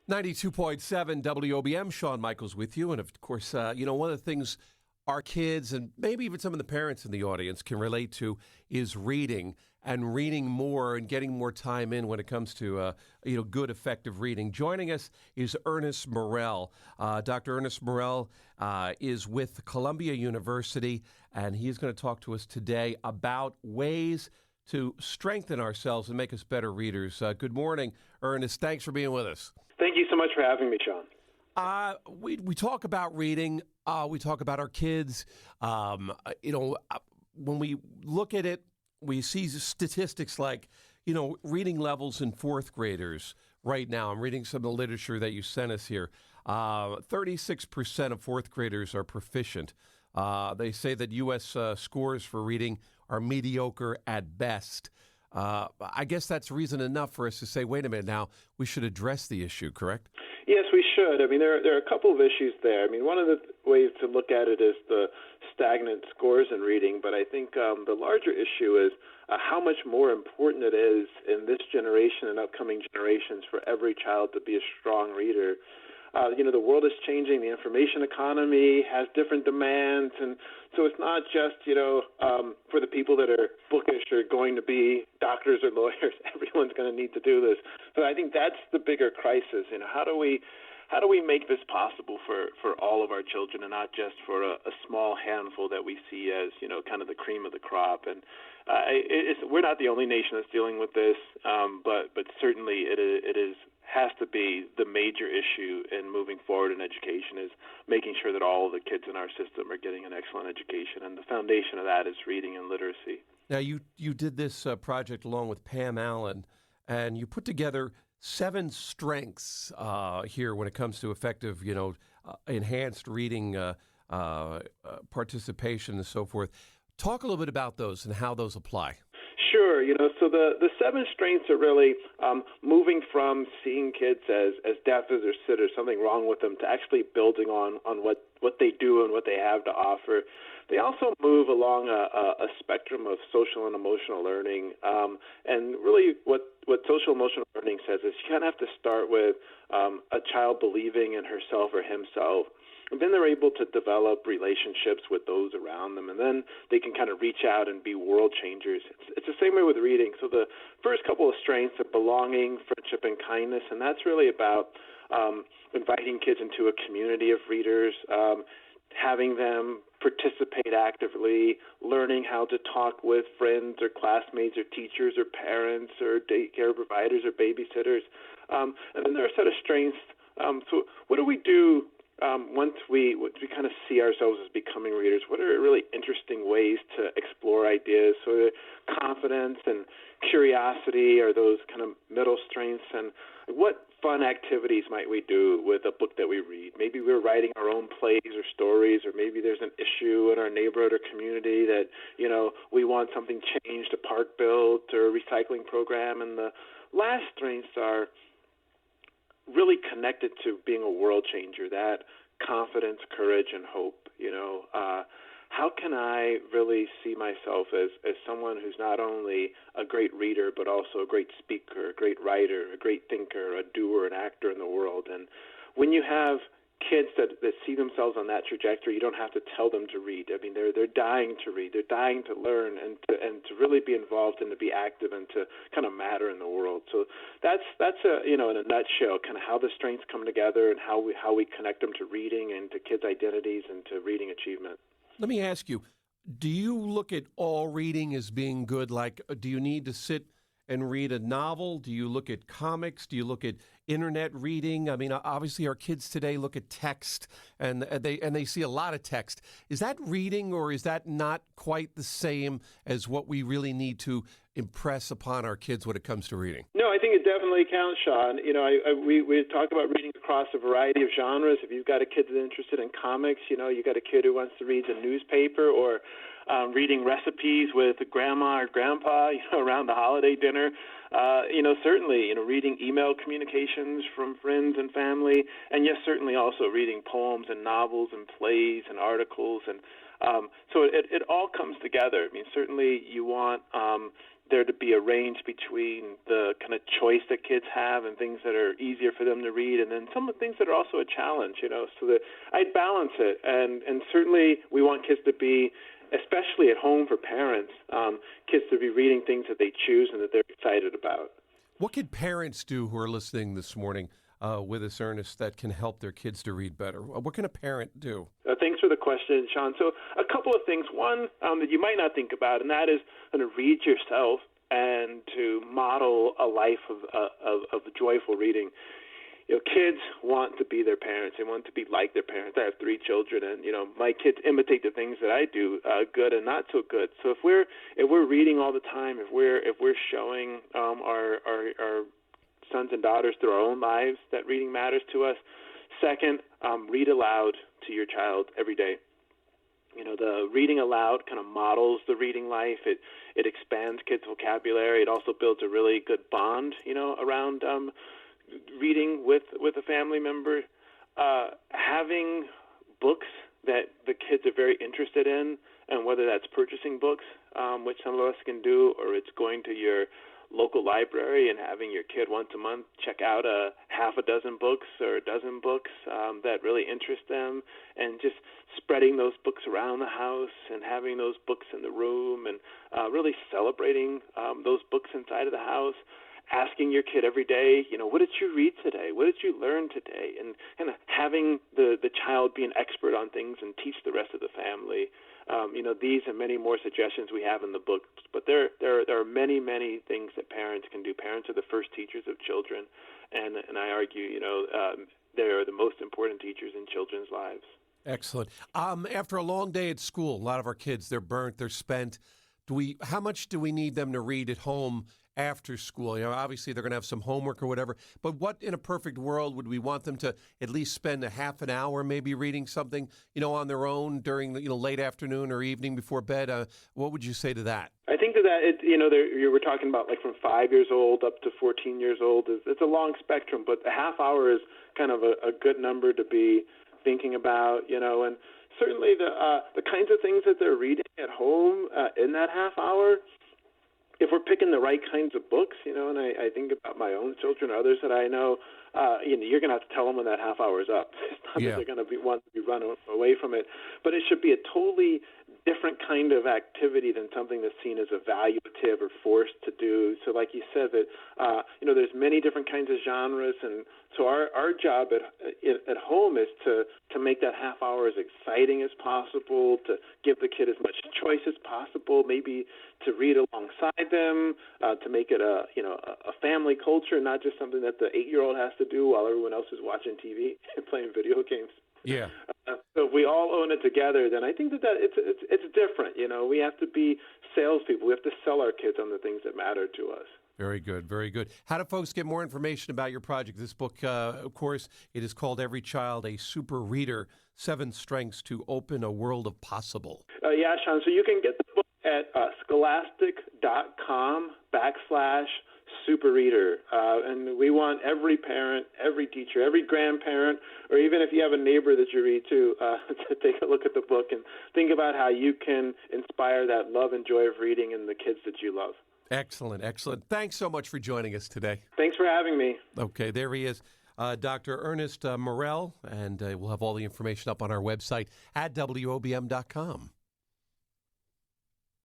92.7 WOBM, Shawn Michaels with you. And of course, one of the things our kids and maybe even some of the parents in the audience can relate to is reading and reading more and getting more time in when it comes to, good, effective reading. Joining us is Ernest Morrell. Dr. Ernest Morrell is with Columbia University, and he's going to talk to us today about ways to strengthen ourselves and make us better readers. Good morning, Ernest. Thanks for being with us. Thank you so much for having me, Shawn. We talk about reading. We talk about our kids. When we look at it, we see statistics like, reading levels in fourth graders right now. I'm reading some of the literature that you sent us here. 36% of fourth graders are proficient. They say that U.S. scores for reading are mediocre at best. I guess that's reason enough for us to say, wait a minute now, we should address the issue, correct? Yes, we should. I mean, there are a couple of issues there. I mean, one of the ways to look at it is the stagnant scores in reading, but I think the larger issue is how much more important it is in this generation and upcoming generations for every child to be a strong reader. The world is changing. The information economy has different demands, and so it's not just, for the people that are bookish or going to be doctors or lawyers. Everyone's going to need to do this. So I think that's the bigger crisis. How do we make this possible for all of our children and not just for a small handful that we see as, kind of the cream of the crop? And we're not the only nation that's dealing with this, but certainly it has to be the major issue in moving forward in education is making sure that all of the kids in our system are getting an excellent education. And the foundation of that is reading and literacy. Now, you did this project along with Pam Allyn, and you put together 7 strengths here when it comes to effective, enhanced reading participation and so forth. Talk a little bit about those and how those apply. Sure. So the 7 strengths are really moving from seeing kids as deaf as or sit or something wrong with them to actually building on what they do and what they have to offer. They also move along a spectrum of social and emotional learning. And really what social emotional learning says is you kind of have to start with a child believing in herself or himself. And then they're able to develop relationships with those around them, and then they can kind of reach out and be world changers. It's the same way with reading. So the first couple of strengths are belonging, friendship, and kindness, and that's really about inviting kids into a community of readers, having them participate actively, learning how to talk with friends or classmates or teachers or parents or daycare providers or babysitters. And then there are a set of strengths. So what do we do once we kind of see ourselves as becoming readers? What are really interesting ways to explore ideas? So confidence and curiosity are those kind of middle strengths. And what fun activities might we do with a book that we read? Maybe we're writing our own plays or stories, or maybe there's an issue in our neighborhood or community that, we want something changed, a park built or a recycling program. And the last strengths are really connected to being a world changer, that confidence, courage, and hope. How can I really see myself as someone who's not only a great reader, but also a great speaker, a great writer, a great thinker, a doer, an actor in the world? And when you have kids that see themselves on that trajectory, you don't have to tell them to read. I mean, they're dying to read. They're dying to learn and to really be involved and to be active and to kind of matter in the world. So that's in a nutshell, kind of how the strengths come together and how we connect them to reading and to kids' identities and to reading achievement. Let me ask you, do you look at all reading as being good? Like, do you need to sit and read a novel? Do you look at comics? Do you look at internet reading? I mean, obviously our kids today look at text and they see a lot of text. Is that reading, or is that not quite the same as what we really need to impress upon our kids when it comes to reading? No, I think it definitely counts, Shawn. We talk about reading across a variety of genres. If you've got a kid that's interested in comics, you got a kid who wants to read the newspaper, or reading recipes with grandma or grandpa, around the holiday dinner. Certainly, reading email communications from friends and family, and yes, certainly also reading poems and novels and plays and articles, and so it all comes together. I mean, certainly you want there to be a range between the kind of choice that kids have and things that are easier for them to read, and then some of the things that are also a challenge, so that I'd balance it. And certainly we want kids to be, especially at home for parents, kids to be reading things that they choose and that they're excited about. What could parents do who are listening this morning with us, Ernest, that can help their kids to read better? What can a parent do? Thanks for the question, Sean. So a couple of things. One that you might not think about, and that is to read yourself and to model a life of joyful reading. Kids want to be their parents. They want to be like their parents. I have 3 children, and my kids imitate the things that I do, good and not so good. So if we're reading all the time, if we're showing our sons and daughters through our own lives that reading matters to us. Second, read aloud to your child every day. The reading aloud kind of models the reading life. It expands kids' vocabulary. It also builds a really good bond, around reading with a family member. Having books that the kids are very interested in, and whether that's purchasing books, which some of us can do, or it's going to your local library and having your kid once a month check out a half a dozen books or a dozen books that really interest them, and just spreading those books around the house and having those books in the room, and really celebrating those books inside of the house. Asking your kid every day, what did you read today? What did you learn today? And kind of having the child be an expert on things and teach the rest of the family. These and many more suggestions we have in the book. But there are many, many things that parents can do. Parents are the first teachers of children, and I argue, they are the most important teachers in children's lives. Excellent. After a long day at school, a lot of our kids, they're burnt, they're spent. How much do we need them to read at home after school? Obviously they're going to have some homework or whatever, but what in a perfect world would we want them to at least spend a half an hour maybe reading something, on their own during the, late afternoon or evening before bed? What would you say to that? I think that you were talking about like from 5 years old up to 14 years old. It's a long spectrum, but a half hour is kind of a good number to be thinking about, and certainly the kinds of things that they're reading at home in that half hour, if we're picking the right kinds of books, and I think about my own children or others that I know, you're going to have to tell them when that half hour is up. It's not that they're going to want to be run away from it, but it should be a totally different kind of activity than something that's seen as evaluative or forced to do. So like you said, that there's many different kinds of genres, and so our job at home is to make that half hour as exciting as possible, to give the kid as much choice as possible, maybe to read alongside them, to make it a family culture, not just something that the 8-year-old has to do while everyone else is watching TV and playing video games. Yeah. So if we all own it together, then I think that it's different. We have to be salespeople. We have to sell our kids on the things that matter to us. Very good, very good. How do folks get more information about your project? This book, of course, it is called Every Child a Super Reader, 7 Strengths to Open a World of Possible. Yeah, Sean, so you can get the book at scholastic.com/super reader. And we want every parent, every teacher, every grandparent, or even if you have a neighbor that you read to take a look at the book and think about how you can inspire that love and joy of reading in the kids that you love. Excellent, excellent. Thanks so much for joining us today. Thanks for having me. Okay, there he is, Dr. Ernest Morrell, and we'll have all the information up on our website at WOBM.com.